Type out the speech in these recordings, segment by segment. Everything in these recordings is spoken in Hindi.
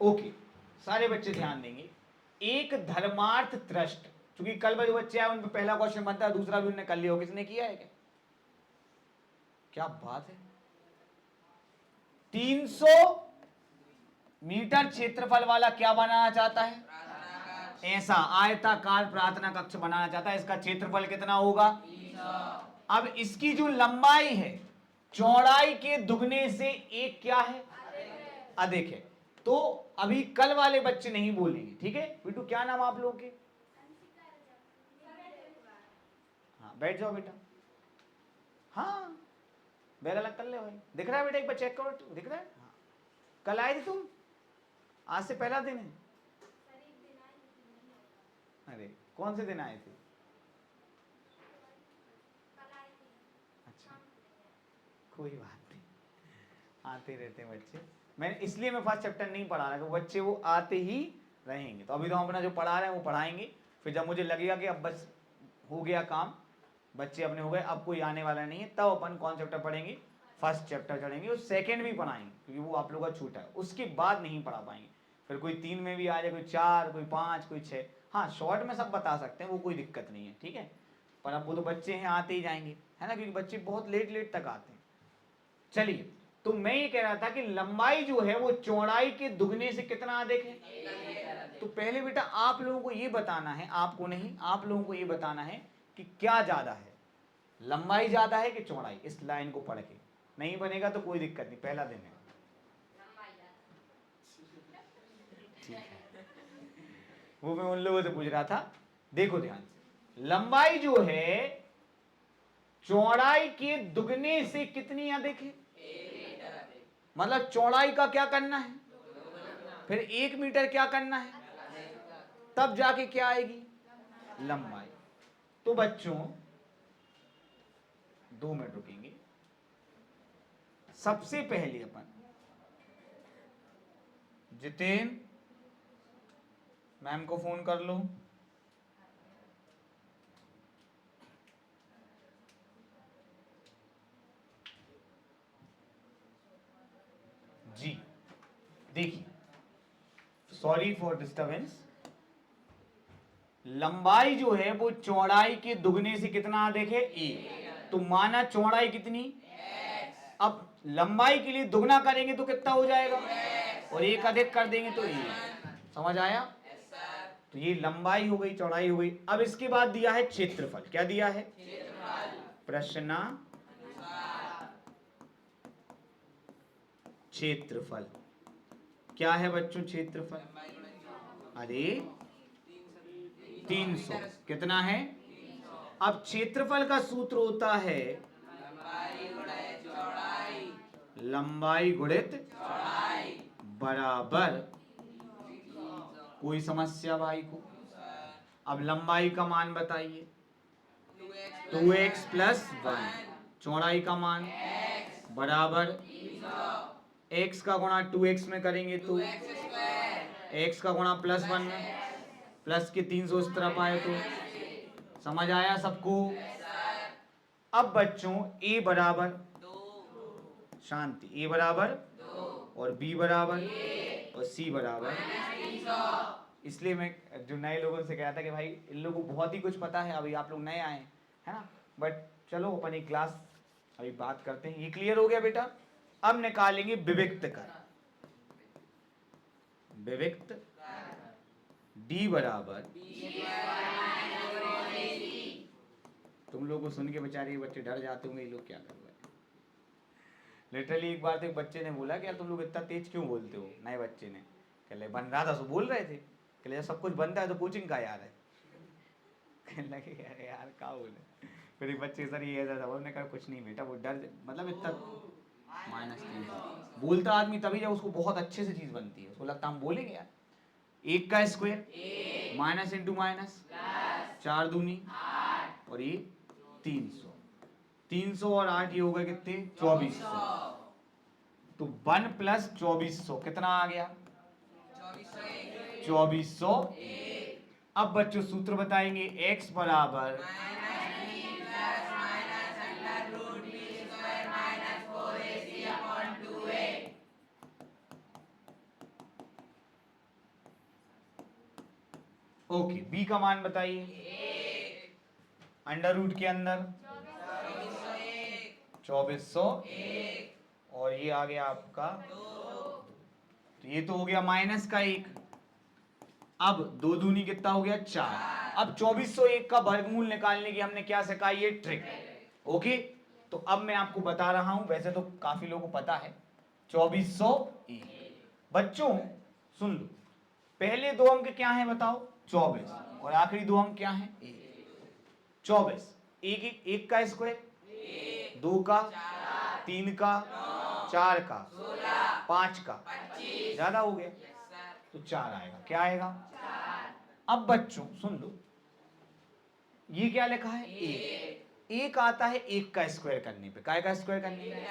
ओके, सारे बच्चे ध्यान देंगे। एक धर्मार्थ त्रस्ट, क्योंकि कल जो बच्चे आए उन पर पहला क्वेश्चन बनता है, दूसरा भी उन्होंने कर लिया हो। किसने किया है? क्या बात है। 300 मीटर क्षेत्रफल वाला क्या बनाना चाहता है? ऐसा आयताकार प्रार्थना कक्ष बनाना चाहता है। इसका क्षेत्रफल कितना होगा? 300। अब इसकी जो लंबाई है चौड़ाई के दुगने से एक क्या है? अधिक है। तो अभी कल वाले बच्चे नहीं बोलेंगे, ठीक है बेटू? क्या नाम आप लोगों के? हाँ बैठ जाओ बेटा। हाँ बैल अलग कर ले भाई। दिख रहा है बेटा? एक बार चेक करो, दिख रहा है? हाँ। कल आए थे तुम? आज से पहला दिन है? अरे कौन से दिन आए थे? अच्छा कोई बात नहीं, आते रहते हैं बच्चे। मैं इसलिए मैं फर्स्ट चैप्टर नहीं पढ़ा रहा कि बच्चे वो आते ही रहेंगे। तो अभी तो हम अपना जो पढ़ा रहे हैं वो पढ़ाएंगे, फिर जब मुझे लगेगा कि अब बस हो गया काम, बच्चे अपने हो गए, अब कोई आने वाला नहीं है, तब अपन कौन चैप्टर पढ़ेंगे? फर्स्ट चैप्टर चढ़ेंगे। और सेकंड भी पढ़ाएंगे क्योंकि वो आप लोग का छूटा है, उसके बाद नहीं पढ़ा पाएंगे। फिर कोई 3 में भी आ जाए, कोई 4, कोई 5, कोई 6। हाँ शॉर्ट में सब बता सकते हैं, वो कोई दिक्कत नहीं है, ठीक है। पर अब वो तो बच्चे हैं, आते ही जाएंगे, है ना, क्योंकि बच्चे बहुत लेट लेट तक आते हैं। चलिए, तो मैं ये कह रहा था कि लंबाई जो है वो चौड़ाई के दुगने से कितना अधिक है? तो पहले बेटा आप लोगों को ये बताना है, आपको नहीं, आप लोगों को ये बताना है कि क्या ज्यादा है, लंबाई ज्यादा है कि चौड़ाई? इस लाइन को पढ़ के नहीं बनेगा तो कोई दिक्कत नहीं, पहला दिन है। ठीक है, वो मैं उन लोगों से पूछ रहा था। देखो ध्यान से, लंबाई जो है चौड़ाई के दुगने से कितनी अधिक है? मतलब चौड़ाई का क्या करना है, फिर 1 मीटर क्या करना है, तब जाके क्या आएगी? लंबाई। तो बच्चों 2 मिनट रुकेंगे। सबसे पहले अपन जितेन मैम को फोन कर लो। जी देखिए, सॉरी फॉर डिस्टरबेंस। लंबाई जो है वो चौड़ाई के दुगने से कितना अधिक है? 1। तो माना चौड़ाई कितनी? अब लंबाई के लिए दुगना करेंगे तो कितना हो जाएगा? और 1 अधिक कर देंगे तो 1। समझ आया? तो ये लंबाई हो गई, चौड़ाई हो गई। अब इसके बाद दिया है क्षेत्रफल। क्या दिया है? प्रश्न क्षेत्रफल क्या है बच्चों? क्षेत्रफल अरे 300 कितना है? अब क्षेत्रफल का सूत्र होता है लंबाई गुणित बराबर। कोई समस्या भाई को? अब लंबाई का मान बताइए। 2x plus 1। चौड़ाई का मान बराबर x का गुणा 2x में करेंगे तो x का गुणा प्लस 1 में, प्लस के 300 इस तरफ आए तो। समझ आया सबको? अब बच्चों a बराबर शांति, a बराबर और b बराबर और c बराबर। इसलिए मैं जो नए लोगों से कहा था कि भाई इन लोगों को बहुत ही कुछ पता है, अभी आप लोग नए आए है ना, बट चलो अपन एक क्लास अभी बात करते हैं। ये क्लियर हो गया बेटा? अब निकालेंगे विविक्त कर। विविक्त d बराबर, तुम लोगों को सुन के बेचारे बच्चे डर जाते होंगे, ये लोग क्या कर रहे हैं। लिटरली एक बार तो एक बच्चे ने बोला कि यार तुम लोग इतना तेज क्यों बोलते हो? नए बच्चे ने कहले बन रहा था तो बोल रहे थे। कहले जब सब कुछ बनता है तो कोचिंग का यार है। कहने लगे अरे यार क्या बोले। फिर एक बच्चे सर ये ऐसा था, उन्होंने कहा कुछ नहीं बेटा, वो डर मतलब इतना -3 बोलता आदमी तभी जब उसको बहुत अच्छे से चीज बनती है, उसको लगता हम बोलेंगे यार। 1 का स्क्वायर माइनस इंटू माइनस 4 दूनी और ये 300। 300 और 8 ये हो गए कितने? 2400। तो 1 प्लस 2400 कितना आ गया? 2400। अब बच्चों सूत्र बताएंगे। x बराबर ओके, बी का मान बताइए। अंडर रूट के अंदर 2401 और ये आ गया आपका 2। तो ये तो हो गया माइनस का 1। अब 2 दूनी कितना हो गया 4। अब 2401 का वर्गमूल निकालने की हमने क्या सीखा, ये ट्रिक। ओके, तो अब मैं आपको बता रहा हूं, वैसे तो काफी लोगों को पता है 2401। बच्चों सुन लो, पहले 2 अंक क्या हैं बताओ, 24 और आखिरी 2 अंक क्या हैं, 24। एक का स्क्वायर, 2 का, 3 का, 4 का, 5 का, ज्यादा हो गया तो 4 आएगा। क्या आएगा? अब बच्चों सुन लो, ये क्या लिखा है, एक आता है 1 का स्क्वायर करने पे, काय का स्क्वायर करने पे,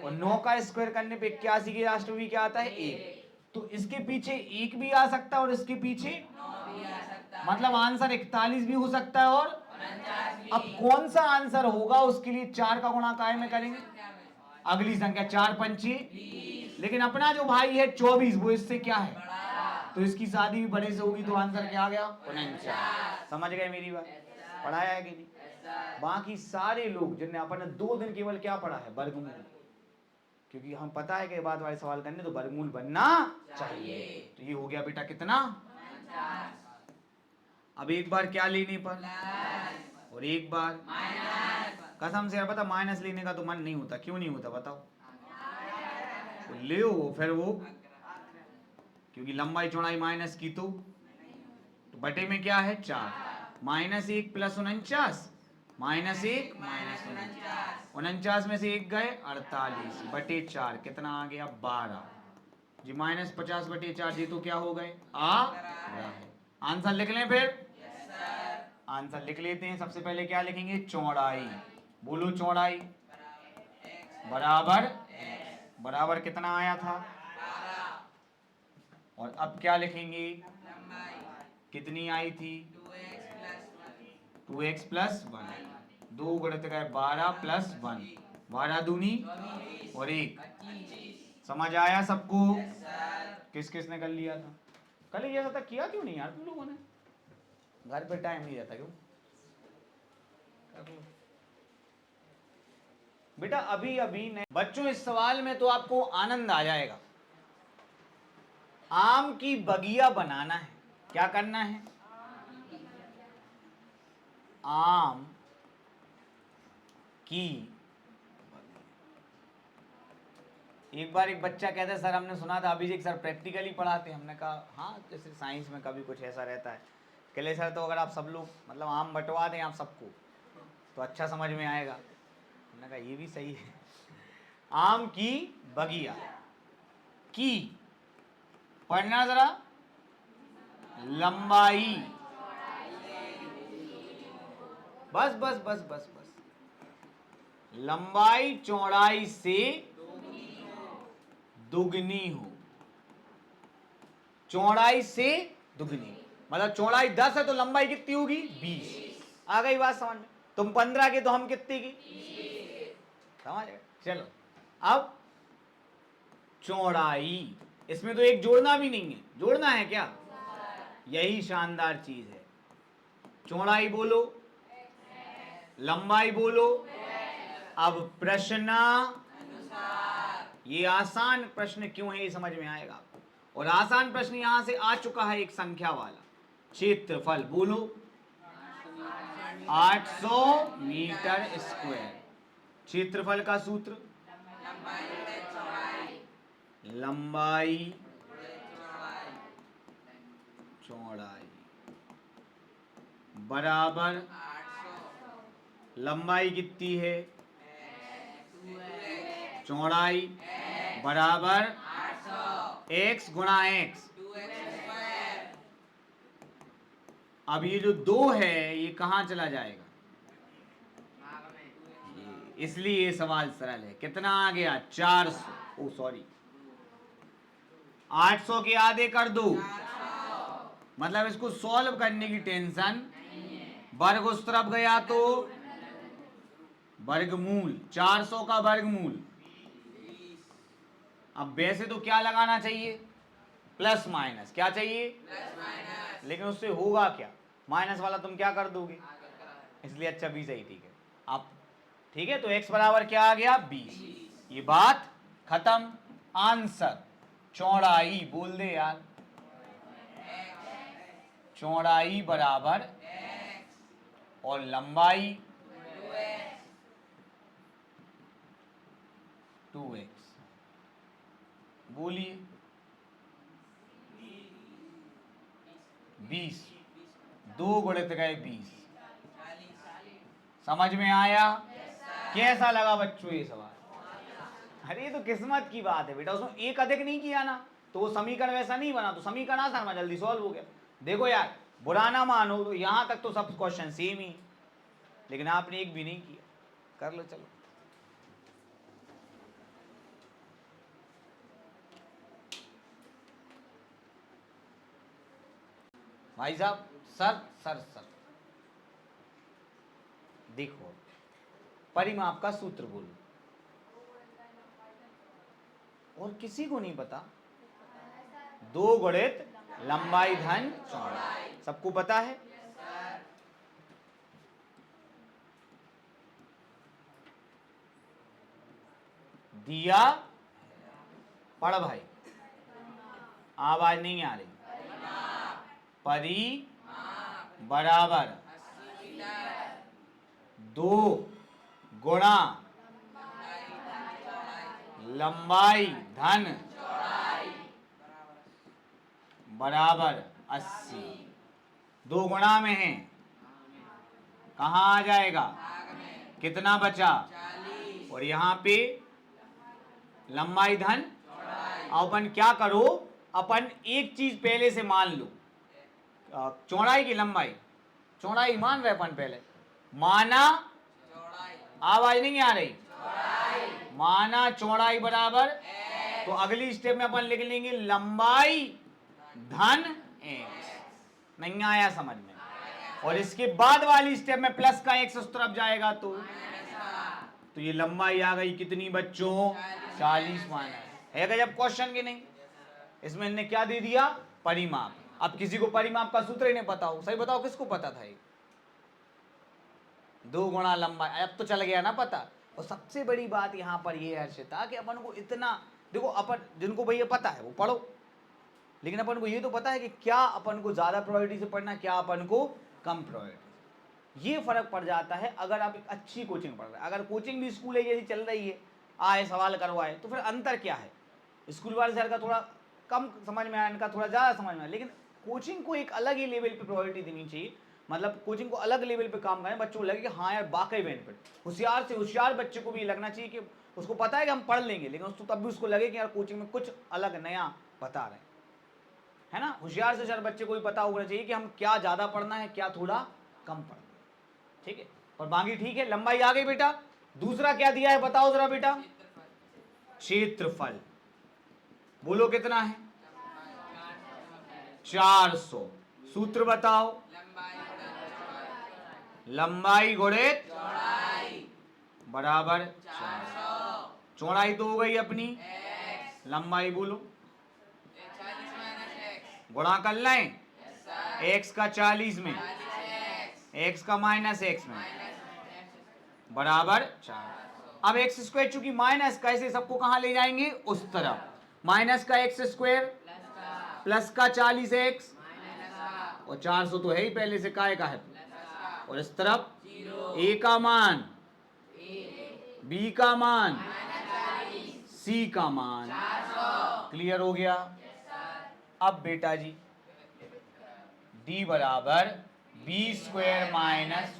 और 9 का स्क्वायर करने पे 81 की राष्ट्रपति क्या आता है, 1। तो इसके पीछे 1 भी आ सकता है और इसके पीछे 9 भी आ सकता है, मतलब आंसर 41 भी हो सकता है और 49 भी। अब कौन सा आंसर होगा उसके लिए 4 का गुणा काय में करेंगे, अगली संख्या, 4 पंचे 20। लेकिन अपना जो भाई है 24 वो इससे क्या है, तो इसकी शादी भी बड़े से होगी, तो आंसर क्या आ गया, 49। समझ गए मेरी बात? पढ़ाया है कि नहीं? बाकी सारे लोग जिन्हें अपन 2 दिन केवल क्या पढ़ा है, वर्गमूल, क्योंकि हम पता है कि बाद वाले सवाल करने तो वर्गमूल बनना चाहिए। तो ये हो गया बेटा कितना, 49। अब एक बार क्या लेने पर और एक बार माइनस। कसम से यार पता, माइनस लेने का तो मन नहीं होता, क्यों नहीं होता बताओ, तो ले फिर वो, क्योंकि लंबाई चौड़ाई माइनस की तो बटे में क्या है 4, -1 + 49, -1 - 49 में से 1 गए 48 बटे 4, कितना आ गया 12 जी, -50/4 जी, तो क्या हो गए आ रहा है। आंसर लिख लें फिर, आंसर लिख लेते हैं। सबसे पहले क्या लिखेंगे, चौड़ाई, बोलो चौड़ाई बराबर बराबर कितना आया था, और अब क्या लिखेंगे, कितनी आई थी, 2x + 1, 2 गुणित 12 + 1, 12 दूनी और 1। समझ आया सबको? किस किस ने कर लिया था, कल ये था, किया क्यों नहीं यार तुम लोगों ने, घर पे टाइम नहीं रहता क्यों बेटा? अभी अभी नहीं बच्चों, इस सवाल में तो आपको आनंद आ जाएगा। आम की बगिया बनाना है, क्या करना है, आम की। एक बार एक बच्चा कहता है, सर हमने सुना था अभिषेक सर प्रैक्टिकली पढ़ाते। हमने कहा हाँ, जैसे साइंस में कभी कुछ ऐसा रहता है। कहले सर तो अगर आप सब लोग मतलब आम बंटवा दें आप सबको तो अच्छा समझ में आएगा। हमने कहा ये भी सही है। आम की बगिया की, पढ़ना जरा, लंबाई, बस बस बस बस बस, लंबाई चौड़ाई से दुगनी हो, चौड़ाई से दुगनी, मतलब चौड़ाई 10 है तो लंबाई कितनी होगी 20। आ गई बात समझ में? तुम 15 के तो हम कितने की, समझ गए? चलो अब चौड़ाई, इसमें तो एक जोड़ना भी नहीं है, जोड़ना है क्या, यही शानदार चीज है। चौड़ाई बोलो, लंबाई बोलो। अब प्रश्न, ये आसान प्रश्न क्यों है ये समझ में आएगा। और आसान प्रश्न यहां से आ चुका है एक संख्या वाला, क्षेत्रफल बोलो 800 मीटर स्क्वायर। क्षेत्रफल का सूत्र, लंबाई चौड़ाई बराबर, लंबाई कितनी है, चौड़ाई बराबर x गुणा x। अब ये जो 2 है ये कहां चला जाएगा, इसलिए ये सवाल सरल है। कितना आ गया 400, ओ सॉरी 800 के आधे कर दो, मतलब इसको सॉल्व करने की टेंशन, वर्ग उस तरफ गया तो वर्गमूल, 400 का वर्गमूल। अब वैसे तो क्या लगाना चाहिए, प्लस माइनस, क्या चाहिए, लेकिन उससे होगा क्या, माइनस वाला तुम क्या कर दोगे, इसलिए अच्छा 20 ही ठीक है आप। ठीक है, तो x बराबर क्या आ गया 20। ये बात खत्म। आंसर चौड़ाई बोल दे यार, चौड़ाई बराबर और लंबाई 2x। बोलिए 20, 2 गुणित गए 20। समझ में आया? कैसा लगा बच्चों ये सवाल? अरे ये तो किस्मत की बात है बेटा, उसमें एक अधिक नहीं किया ना तो वो समीकरण वैसा नहीं बना, तो समीकरण आसान में जल्दी सॉल्व हो गया। देखो यार बुरा ना मानो तो यहां तक तो सब क्वेश्चन सेम ही, लेकिन आपने एक भी नहीं किया। कर लो चलो। भाई साहब सर सर सर देखो परिमाप का सूत्र बोलो, और किसी को नहीं पता। 2 गुणित लंबाई धन चौड़ाई, सबको पता है। दिया पढ़ भाई, आवाज नहीं आ रही। परी बराबर 2 गुणा लंबाई धन बराबर 80। 2 गुणा में है, कहाँ आ जाएगा, कितना बचा, और यहाँ पे लंबाई धन। अपन क्या करो, अपन एक चीज पहले से मान लो, चौड़ाई की लंबाई, चौड़ाई मान रहे अपन पहले, माना आवाज नहीं आ रही, माना चौड़ाई बराबर, तो अगली स्टेप में अपन लिख लेंगे लंबाई धन x। नहीं आया समझ में? और इसके बाद वाली स्टेप में प्लस का x उस तरफ जाएगा तो ये लंबाई आ गई कितनी बच्चों, 40 माइनस है। गजब क्वेश्चन की नहीं, इसमें इन्हें क्या दे दिया, परिमाप। अब किसी को परिमाप का सूत्र ही नहीं पता हो, सही बताओ किसको पता था ये? 2 गुणा लंबाई, अब तो चल गया ना पता। और सबसे बड़ी बात यहाँ पर ये है हर्षिता कि अपन को इतना, देखो अपन जिनको भैया पता है वो पढ़ो, लेकिन अपन को ये तो पता है कि क्या अपन को ज्यादा प्रायोरिटी से पढ़ना, क्या अपन को कम प्रायोरिटी। ये फर्क पड़ जाता है अगर आप एक अच्छी कोचिंग पढ़ रहे हैं। अगर कोचिंग भी स्कूल है जैसी चल रही है, आए सवाल करवाए, तो फिर अंतर क्या है, स्कूल वाले शहर का थोड़ा कम समझ में आया, इनका थोड़ा ज़्यादा समझ में आया। लेकिन कोचिंग को एक अलग ही लेवल पे प्रायोरिटी देनी चाहिए, मतलब कोचिंग को अलग लेवल पे काम करें, बच्चों को लगे कि हाँ यार वाकई बेनिफिट। होशियार से होशियार बच्चे को भी लगना चाहिए कि उसको पता है कि हम पढ़ लेंगे, लेकिन उसको तब भी उसको लगे कि यार कोचिंग में कुछ अलग नया बता रहे हैं, है ना। होशियार से होशियार बच्चे को भी पता होना चाहिए कि हम क्या ज़्यादा पढ़ना है, क्या थोड़ा कम पढ़ना है। ठीक है, और बाकी ठीक है, लंबाई आ गई बेटा। दूसरा क्या दिया है बताओ जरा बेटा, क्षेत्रफल। बोलो कितना है, 400। सूत्र बताओ, लंबाई गुणित बराबर 400। चौड़ाई तो हो गई अपनी, लंबाई बोलो, गुणा कर लें x का 40 में, x का माइनस x में, बराबर 4। अब एक्स स्क्वायर चूंकि माइनस का, इसे सबको कहां ले जाएंगे, उस तरफ। माइनस का एक्स स्क्वायर प्लस का 40x, और 400 तो है ही पहले से, काय का है, और इस तरफ a का मान, b का मान, c का मान। क्लियर हो गया? अब बेटा जी d बराबर b स्क्वायर माइनस,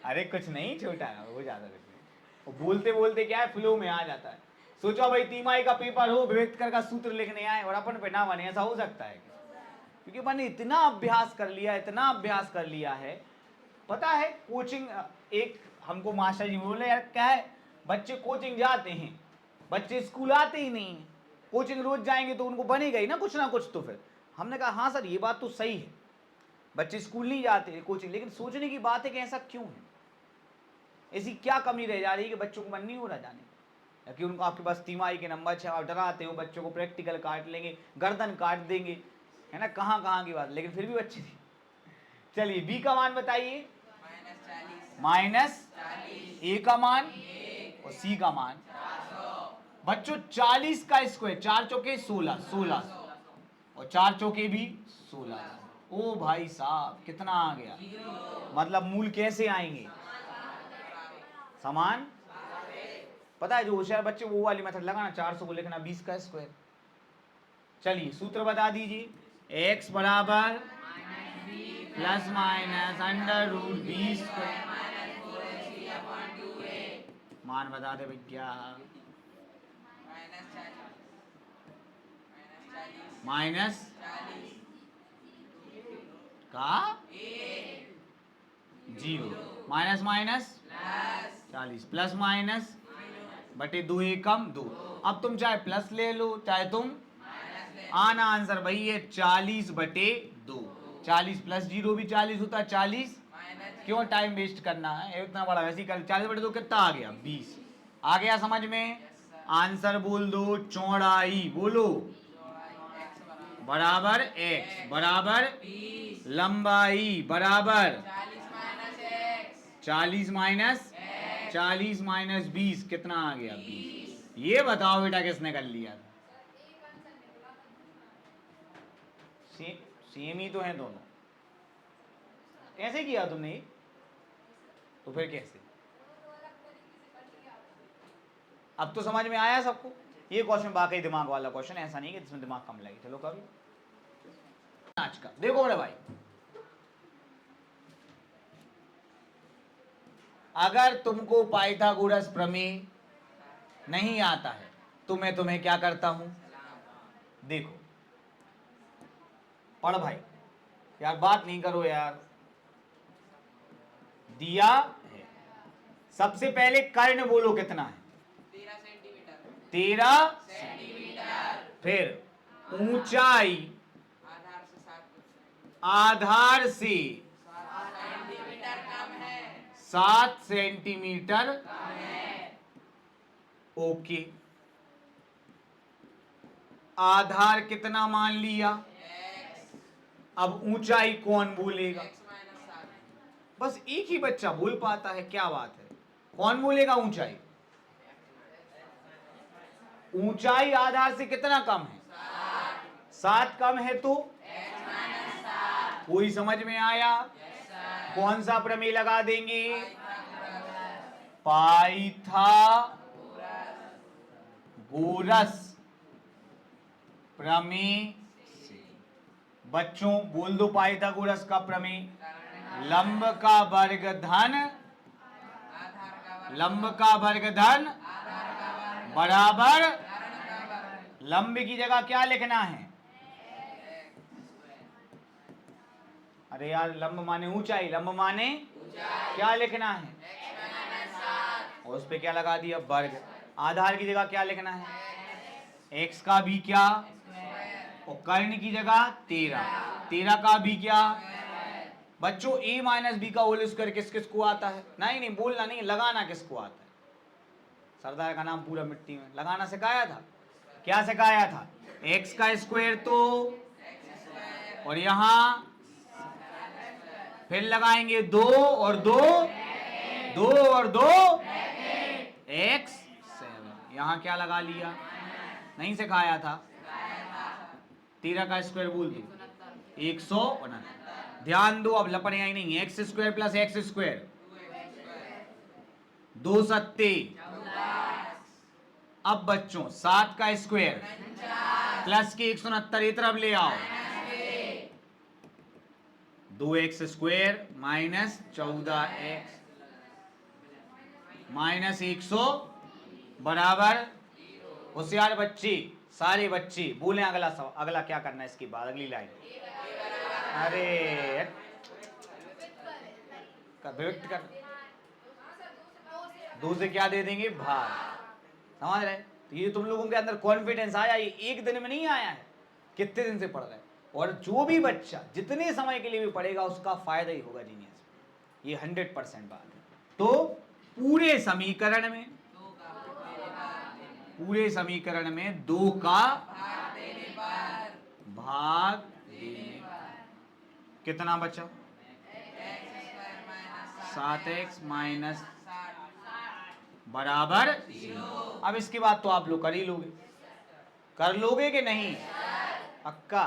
अरे कुछ नहीं, छोटा है वो, ज्यादा कुछ नहीं, वो बोलते बोलते क्या है फ्लो में आ जाता है। सोचो भाई तिमाही का पेपर हो, विभक्तर का सूत्र लिखने आए और अपन पे ना बने, ऐसा हो सकता है? क्योंकि मैंने इतना अभ्यास कर लिया, इतना अभ्यास कर लिया है। पता है कोचिंग, एक हमको मास्टर जी बोले यार क्या है, बच्चे कोचिंग जाते हैं, बच्चे स्कूल आते ही नहीं है, कोचिंग रोज जाएंगे तो उनको बनेगा ही ना कुछ। तो फिर हमने कहा हाँ सर ये बात तो सही है, बच्चे स्कूल नहीं जाते कोचिंग, लेकिन सोचने की बात है कि ऐसा क्यों है, ऐसी क्या कमी रह जा रही है कि बच्चों को मन नहीं हो रहा जाने। कि उनको आपके पास तिमाही के नंबर 6 आप डराते हो बच्चों को, प्रैक्टिकल काट लेंगे, गर्दन काट देंगे, है ना, कहाँ की बात, लेकिन फिर भी बच्चे थी। चलिए बी का मान बताइए, -40, ए का मान और सी का मान। बच्चों 40 का स्क्वायर, 4 चौके 16, 16 और 4 चौके भी 16। ओ भाई साहब कितना आ गया, मतलब मूल कैसे आएंगे, समान। पता है जो होशियार बच्चे वो वाली मेथड लगाना, 400 को लिखना 20 का स्क्वायर। चलिए सूत्र बता दीजिए, x बराबर प्लस माइनस √20 मान बता दे भैया, -40 का 0 माइनस माइनस 40 प्लस माइनस बटे 2 एकम 2। अब तुम चाहे प्लस ले लो चाहे तुम आना आंसर वही है, 40 बटे 2। 40 प्लस 0 भी 40 होता है, 40 क्यों टाइम वेस्ट करना है इतना बड़ा, वैसे ही कर। 40 बटे 2 कितना आ गया 20। आ गया समझ में, आंसर बोल दो, चौड़ाई बोलो बराबर x बराबर लंबाई बराबर 40 माइनस 20 कितना आ गया 20। ये बताओ बेटा किसने कर लिया था, सेम ही तो है दोनों, कैसे किया तुमने, तो फिर कैसे, अब तो समझ में आया सबको। ये क्वेश्चन वाकई दिमाग वाला क्वेश्चन, ऐसा नहीं कि जिसमें दिमाग कम लगे। चलो कभी आज का देखो मेरे भाई, अगर तुमको पाइथागोरस प्रमेय नहीं आता है तो मैं तुम्हें क्या करता हूं, देखो पढ़ भाई, यार बात नहीं करो यार, दिया है। सबसे पहले कर्ण बोलो कितना है, 13 सेंटीमीटर। फिर ऊंचाई आधार से 7 सेंटीमीटर कम है। ओके, आधार कितना मान लिया, अब ऊंचाई कौन बोलेगा, बस एक ही बच्चा बोल पाता है, क्या बात है, कौन बोलेगा ऊंचाई, ऊंचाई आधार से कितना कम है, 7 कम है तो कोई समझ में आया, कौन सा प्रमेय लगा देंगे, पाइथागोरस प्रमेय से। बच्चों बोल दो पाइथागोरस का प्रमेय, लंब का वर्ग धन बराबर, लंब की जगह क्या लिखना है, अरे यार लंब माने ऊंचाई, लंब माने क्या लिखना है, और उस पे क्या लगा दिया वर्ग। आधार की जगह क्या लिखना है, x का भी क्या, और कर्ण की जगह 13 का भी क्या। बच्चों a माइनस बी का होल स्क्वायर किस किस को आता है, नहीं बोलना नहीं, लगाना किसको आता है, सरदार का नाम पूरा मिट्टी में, लगाना सिखाया था, क्या सिखाया था, x का स्क्वायर तो, और यहां फिर लगाएंगे 2 और 2 x 7, यहां क्या लगा लिया, नहीं सिखाया था, 13 का स्क्वायर बोल दो 169। ध्यान दो अब लपड़िया ही नहीं, x square plus x square 2 सत्ते। अब बच्चों 7 का स्क्वायर प्लस के 169 ये तरफ ले आओ, 2x square minus 14x minus 100 बराबर। होशियार बच्चे, सारे बच्चे बोले अगला सवाल, अगला क्या करना है इसके बाद, अगली लाइन, अरे विभक्त कर, 2 से क्या दे देंगे भाग, समझ रहे। तो ये तुम लोगों के अंदर कॉन्फिडेंस आया, ये एक दिन में नहीं आया है, कितने दिन से पढ़ रहे हैं, और जो भी बच्चा जितने समय के लिए भी पढ़ेगा उसका फायदा ही होगा जीनियस, ये 100% बात है। तो पूरे समीकरण में पूरे समीकरण में 2 का भाग देने पर कितना बचा? 7x माइनस बराबर 0। अब इसके बाद तो आप लोग कर ही लोगे, कर लोगे कि नहीं? पक्का?